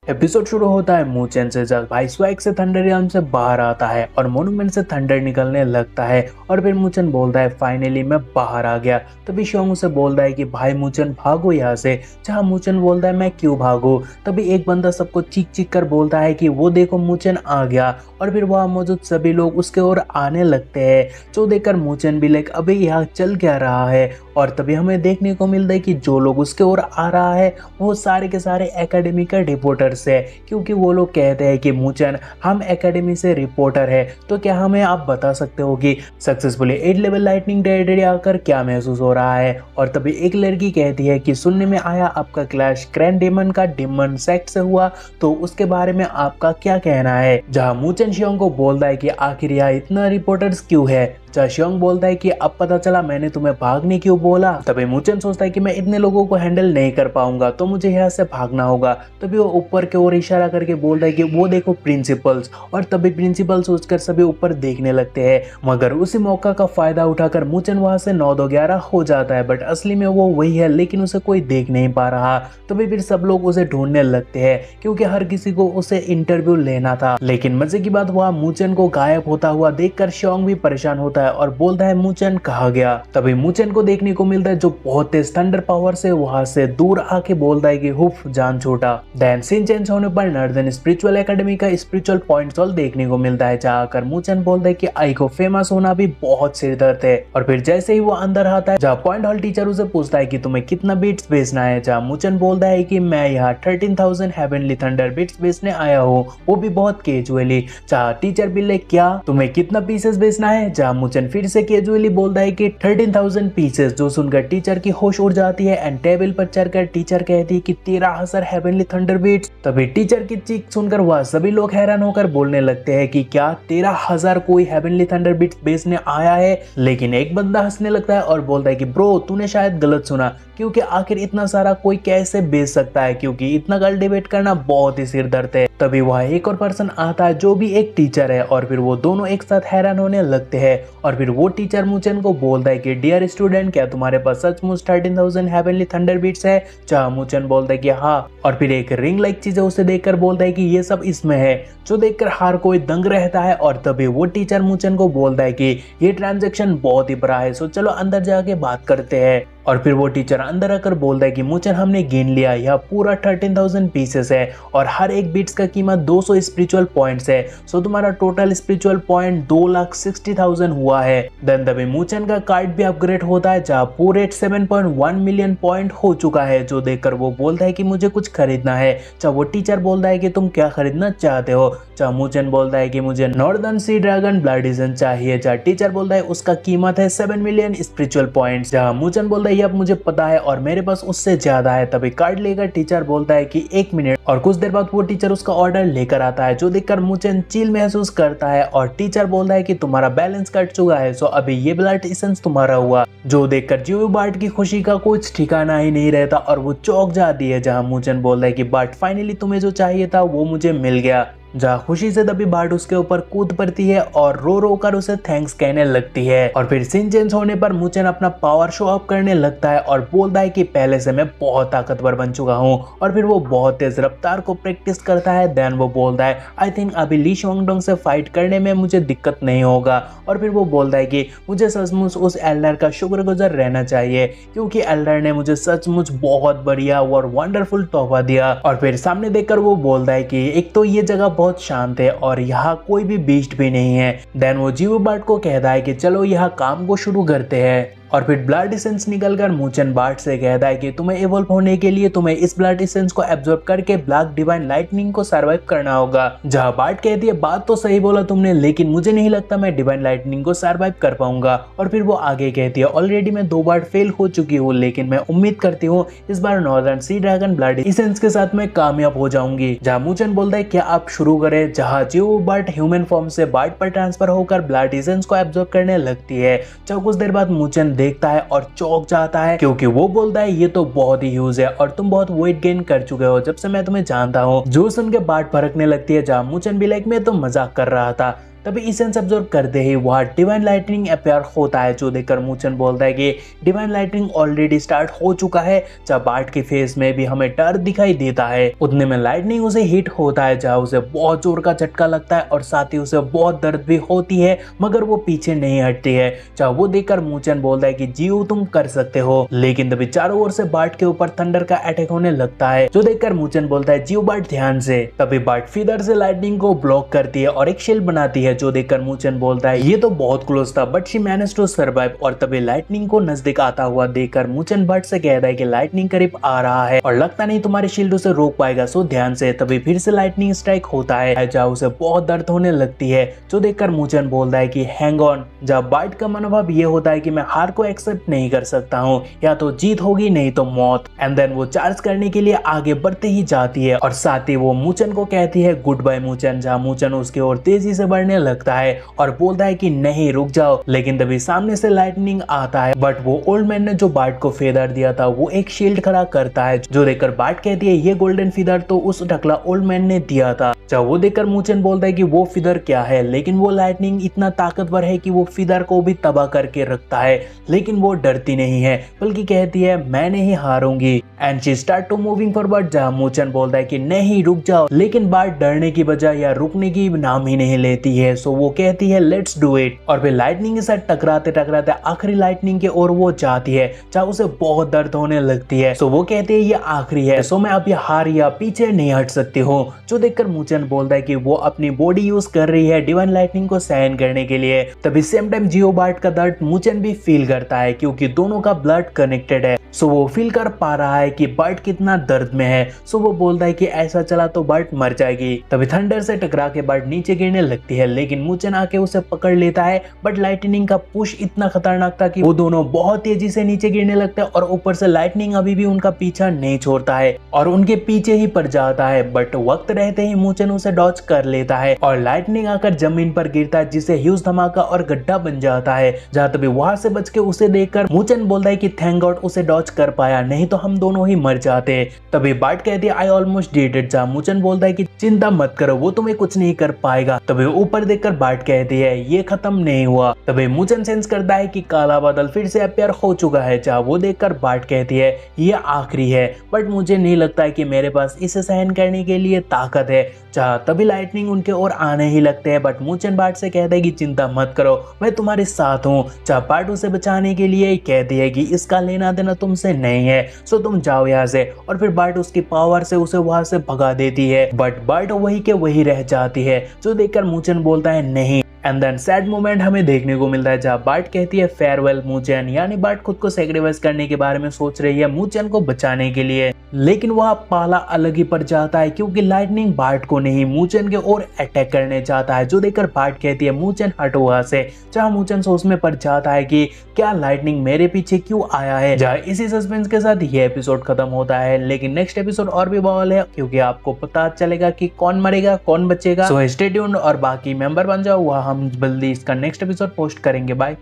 Episode शुरू होता है मूचेन से जब भाई स्वैग से थंडर रियल्म से बाहर आता है और मोनूमेंट से थंडर निकलने लगता है और फिर मूचेन बोलता है फाइनली मैं बाहर आ गया। तभी शोंग उसे बोलता है कि भाई मूचेन भागो यहाँ से। जहाँ मूचेन बोलता है मैं क्यों भागू। तभी एक बंदा सबको चीख चीख कर बोलता है कि वो देखो मूचेन आ गया और फिर वहाँ मौजूद सभी लोग उसके ओर आने लगते हैं। जो देखकर मूचेन भी लाइक अभी यहाँ चल क्या रहा है। और तभी हमें देखने को मिलता है कि जो लोग उसके ओर आ रहा है वो सारे के सारे एकेडमी का रिपोर्टर से, क्योंकि वो लोग कहते हैं कि मूचेन हम एकेडमी से रिपोर्टर है, तो क्या हमें आप बता सकते हो कि सक्सेसफुली 8 लेवल लाइटनिंग टेरिटरी आकर क्या महसूस हो रहा है। और तभी एक लड़की कहती है कि सुनने में आया आपका क्लैश ग्रैंड डेमन का डेमन सेक्ट से हुआ, तो उसके बारे में आपका क्या कहना है। जहां मूचेन शियोंग को बोलता है कि आखिर यहाँ इतना रिपोर्टर्स क्यों है। जहाँ शियोंग बोलता है कि अब पता चला मैंने तुम्हें भागने क्यों बोला। तभी मूचेन सोचता है कि मैं इतने लोगों को हैंडल नहीं कर पाऊंगा, तो मुझे यहाँ से भागना होगा। तभी वो ऊपर की ओर इशारा करके बोलता है कि वो देखो प्रिंसिपल्स। और तभी प्रिंसिपल सोचकर सभी ऊपर देखने लगते हैं, मगर उसी मौका का फायदा उठाकर मूचेन वहां से 9-2-11 हो जाता है। बट असली में वो वही है, लेकिन उसे कोई देख नहीं पा रहा। तभी फिर सब लोग उसे ढूंढने लगते हैं, क्योंकि हर किसी को उसे इंटरव्यू लेना था। लेकिन मजे की बात वहाँ मूचेन को गायब होता हुआ देखकर शियोंग भी परेशान होता है और बोलता है मूचेन कहाँ गया। तभी मूचेन को देखने को मिलता है जो बहुत तेज थंडर पावर से वहां से दूर आके बोलता है कि हुफ जान छोटा। देन सीन चेंज होने पर नॉर्दर्न स्पिरिचुअल एकेडमी का स्पिरिचुअल पॉइंट सॉल देखने को मिलता है, जहाँ आकर मूचेन बोलता है कि आई को फेमस होना भी बहुत सिर दर्द है। और फिर जैसे ही वो अंदर आता है, जहाँ पॉइंट हॉल टीचर उसे पूछता है कि तुम्हें कितना बीट्स बेचना है। जहाँ मूचेन बोलता है कि मैं यहाँ 13,000 हेवनली थंडर बीट्स बेचने आया हूँ, वो भी बहुत कैजुअली। जहाँ टीचर भी ले क्या तुम्हें कितना पीसेस बेचना है। जहाँ मूचेन फिर से कैजुअली बोलता है कि 13,000 पीसेस, जो सुनकर टीचर की होश उड़ जाती है। एंड टेबल पर चढ़कर टीचर कहती है कि 13,000 हेवनली थंडर बीट्स। तभी टीचर की चीख सुनकर वह सभी लोग हैरान होकर बोलने लगते हैं कि क्या 13,000 कोई हेवनली थंडर बीट्स बेचने आया है। लेकिन एक बंदा हंसने लगता है और बोलता है कि ब्रो तूने शायद गलत सुना, क्योंकि आखिर इतना सारा कोई कैसे बेच सकता है, क्योंकि इतना कल्टीवेट करना बहुत ही सिर दर्द है। तभी वह एक और पर्सन आता है जो भी एक टीचर है, और फिर वो दोनों एक साथ हैरान होने लगते हैं। और फिर वो टीचर मूचेन को बोलता है कि डियर स्टूडेंट क्या तुम्हारे पास सचमुच 13,000 हेवनली थंडर बीट्स है। जहाँ मूचेन बोलता है कि हाँ, और फिर एक रिंग लाइक चीज है उसे देखकर बोलता है कि ये सब इसमें है, जो देखकर हर कोई दंग रहता है। और तभी वो टीचर मूचेन को बोलता है कि ये ट्रांजैक्शन बहुत ही बड़ा है, सो चलो अंदर जाके बात करते हैं। और फिर वो टीचर अंदर आकर बोलता है कि मूचेन हमने गिन लिया, यह पूरा 13,000 पीसेस है और हर एक बीट्स का कीमत 200 स्पिरिचुअल पॉइंट्स है। सो तुम्हारा टोटल स्पिरिचुअल पॉइंट 2,60,000 हुआ है। देन तभी मूचेन का कार्ड भी अपग्रेड होता है, जहाँ पूरे 7.1 मिलियन पॉइंट हो चुका है। जो देखकर वो बोलता है कि मुझे कुछ खरीदना है। जहाँ वो टीचर बोलता है कि तुम क्या खरीदना चाहते हो। जहाँ मूचेन बोलता है कि मुझे नॉर्दर्न सी ड्रैगन ब्लड इजन चाहिए। जहाँ टीचर बोलता है उसका कीमत है 7 मिलियन स्पिरिचुअल पॉइंट्स। जहाँ मूचेन बोलता है ये अब मुझे पता है और मेरे पास उससे ज्यादा है। तभी कार्ड लेकर टीचर बोलता है कि 1 मिनट, और कुछ देर बाद वो टीचर उसका ऑर्डर लेकर आता है। जो देखकर मूचेन चिल महसूस करता है और टीचर बोलता है कि तुम्हारा बैलेंस कट चुका है, सो अभी ये ब्लड एसेंस तुम्हारा हुआ। जो देखकर जियो बार्ट की खुशी का कुछ ठिकाना ही नहीं रहता और वो चौंक जाती है। जहाँ मूचेन बोलता है कि बार्ट फाइनली तुम्हें जो चाहिए था वो मुझे मिल गया। जहाँ खुशी से तभी बार्ट उसके ऊपर कूद पड़ती है और रो रो कर उसे थैंक्स कहने लगती है। और फिर सीन चेंज होने पर मूचेन अपना पावर शो अप करने लगता है और बोलता है कि पहले से मैं बहुत ताकतवर बन चुका हूँ। और फिर वो बहुत तेज रफ्तार को प्रैक्टिस करता है। देन वो बोलता है आई थिंक अभी ली शोंगडोंग से फाइट करने में मुझे दिक्कत नहीं होगा। और फिर वो बोलता है कि मुझे सचमुच उस एल्डर का शुक्रगुजार रहना चाहिए, क्योंकि एल्डर ने मुझे सचमुच बहुत बढ़िया और वंडरफुल तोहफा दिया। और फिर सामने देखकर वो बोलता है कि एक तो ये जगह बहुत शांत है और यहाँ कोई भी बीस्ट भी नहीं है। देन वो जियो बार्ट को कहता है कि चलो यहाँ काम को शुरू करते हैं। और फिर ब्लड एसेंस निकलकर मूचेन बार्ट से कहता है कि तुम्हें इवॉल्व होने के लिए तुम्हें इस ब्लड एसेंस को एब्जॉर्ब करके ब्लैक डिवाइन लाइटनिंग को सर्वाइव करना होगा। जहाँ बार्ट कहती है बात तो सही बोला तुमने, लेकिन मुझे नहीं लगता मैं डिवाइन लाइटनिंग को सर्वाइव कर पाऊंगा। और फिर वो आगे कहती है ऑलरेडी मैं 2 बार फेल हो चुकी हूँ, लेकिन मैं उम्मीद करती हूँ इस बार northern sea dragon blood essence के साथ मैं कामयाब हो जाऊंगी। जहाँ मूचेन बोलता है क्या आप शुरू करें। जहाँ जियो बार्ट ह्यूमन फॉर्म से बार्ट पर ट्रांसफर होकर ब्लड एसेंस को एब्जॉर्ब करने लगती है। जब कुछ देर बाद मूचेन देखता है और चौंक जाता है, क्योंकि वो बोलता है ये तो बहुत ही ह्यूज है और तुम बहुत वेट गेन कर चुके हो जब से मैं तुम्हें जानता हूँ। जो सुन के बात फरकने लगती है। जहाँ मूचेन भी लाइक मैं तो मजाक कर रहा था। तभी इसेंस अब्सॉर्ब करते ही वहाँ डिवाइन लाइटनिंग अपेयर होता है, जो देखकर मूचन बोलता है कि डिवाइन लाइटनिंग ऑलरेडी स्टार्ट हो चुका है। जब बार्ट के फेस में भी हमें डर दिखाई देता है। उतने में लाइटनिंग उसे हिट होता है, जहाँ उसे बहुत जोर का झटका लगता है और साथ ही उसे बहुत दर्द भी होती है, मगर वो पीछे नहीं हटती है। जहाँ वो देखकर मूचन बोलता है कि जियो तुम कर सकते हो। लेकिन तभी चारों ओर से बार्ट के ऊपर थंडर का अटैक होने लगता है, जो देखकर मूचन बोलता है जियो बार्ट ध्यान से। तभी बार्ट फीदर से लाइटनिंग को ब्लॉक करती है और एक शील्ड बनाती है, जो देखकर मूचन बोलता है ये तो बहुत क्लोज था but she managed to survive. और तभी लाइटनिंग को नजदीक आता हुआ देखकर मूचन बार्ट से कहता है कि लाइटनिंग करीब आ रहा है और लगता नहीं तुम्हारे शील्ड उसे रोक पाएगा, सो ध्यान से। तभी फिर से लाइटनिंग स्ट्राइक होता है, जहाँ उसे बहुत दर्द होने लगती है, जो देखकर मूचन बोलता है कि हैंग ऑन। जब बार्ट का मनोभाव ये होता है कि मैं हार को एक्सेप्ट नहीं कर सकता हूँ, या तो जीत होगी नहीं तो मौत। एंड देन वो चार्ज करने के लिए आगे बढ़ते ही जाती है और साथ ही वो मूचन को कहती है गुड बाय मूचन। जहाँ मूचन उसकी ओर तेजी से बढ़ने लगता है और बोलता है कि नहीं रुक जाओ। लेकिन तभी सामने से लाइटनिंग आता है, बट वो ओल्ड मैन ने जो बार्ट को फेदर दिया था वो एक शील्ड खड़ा करता है, जो देखकर बार्ट कहती है ये गोल्डन फीदर तो उस टकला ओल्ड मैन ने दिया था। जब वो देखकर मूचन बोलता है कि वो फिदर क्या है, लेकिन वो लाइटनिंग इतना ताकतवर है कि वो फिदर को भी तबाह करके रखता है। लेकिन वो डरती नहीं है, बल्कि कहती है मैं नहीं हारूंगी। And she start to moving forward. जहाँ मूचन बोलता है कि नहीं रुक जाओ, लेकिन बार्ट डरने की बजाय या रुकने की नाम ही नहीं लेती है। सो वो कहती है लेट्स डू इट। और फिर लाइटनिंग के साथ टकराते टकराते आखिरी लाइटनिंग के ओर वो जाती है, जहाँ उसे बहुत दर्द होने लगती है। सो वो कहती है ये आखिरी है, सो मैं अब ये हार या पीछे नहीं हट सकती हूँ। जो देखकर मूचन बोलता है कि वो अपनी बॉडी यूज कर रही है डिवाइन लाइटनिंग को सहन करने के लिए। तभी सेम टाइम जियो बार्ट का दर्द मूचन भी फील करता है, क्योंकि दोनों का ब्लड कनेक्टेड है। सो वो फील कर पा रहा है कि बार्ट कितना दर्द में है। सो वो बोलता है कि ऐसा चला तो बार्ट मर जाएगी। तभी थंडर से टकरा के बार्ट नीचे गिरने लगती है, लेकिन मूचन आके उसे पकड़ लेता है। बट लाइटनिंग का पुश इतना खतरनाक था कि वो दोनों बहुत तेजी से नीचे गिरने लगते हैं और ऊपर से लाइटनिंग अभी भी उनका पीछा नहीं छोड़ता है और उनके पीछे ही पड़ जाता है। बट वक्त रहते ही मूचन उसे डॉच कर लेता है और लाइटनिंग आकर जमीन पर गिरता है, जिससे ह्यूज धमाका और गड्ढा बन जाता है। जहाँ तभी वहां से बच के उसे देखकर मूचन बोलता है कि थैंक गॉड उसे डॉच कर पाया, नहीं तो हम दोनों ही मर जाते। तभी बार्ट कहती है आई ऑलमोस्ट डिड इट। जहाँ मूचन बोलता है कि चिंता मत करो, वो तुम्हें कुछ नहीं कर पाएगा। तभी ऊपर देखकर बार्ट कहती है ये खत्म नहीं हुआ। तभी मूचन सेंस करता है कि काला बादल फिर से अपेयर हो चुका है। जहाँ वो देखकर बार्ट कहती है ये आखिरी है, बट मुझे नहीं लगता है कि मेरे पास इसे सहन करने के लिए ताकत है। जहाँ तभी लाइटनिंग उनके ओर आने ही लगते हैं, बट मूचन बार्ट से कहता है कि चिंता मत करो, मैं तुम्हारे साथ हूँ। जहाँ बार्ट उसे बचाने के लिए कहती है कि इसका लेना देना तुमसे नहीं है, सो तुम जाओ यहाँ से। और फिर बार्ट उसकी पावर से उसे वहां से भगा देती है, बट बार्ट वही के वही रह जाती है, जो देखकर मूचन बोलता है नहीं। एंड देन सैड मोमेंट हमें देखने को मिलता है, जहाँ बार्ट कहती है फेयरवेल मूचन। यानी बार्ट खुद को सैक्रिफाइस करने के बारे में सोच रही है मूचन को बचाने के लिए। लेकिन वह पाला अलग ही पड़ जाता है, क्योंकि लाइटनिंग बार्ट को नहीं मूचन के ओर अटैक करने जाता है, जो देखकर बार्ट कहती है मूचन हटो वहां से। जहाँ मूचन सोच में पड़ जाता है कि क्या लाइटनिंग मेरे पीछे क्यों आया है। जहाँ इसी सस्पेंस के साथ ये एपिसोड खत्म होता है, लेकिन नेक्स्ट एपिसोड और भी बवाल है, क्योंकि आपको पता चलेगा कि कौन मरेगा कौन बचेगा। सो स्टे ट्यून्ड और बाकी मेंबर बन जाओ, वहाँ हम जल्दी इसका नेक्स्ट एपिसोड पोस्ट करेंगे। बाय।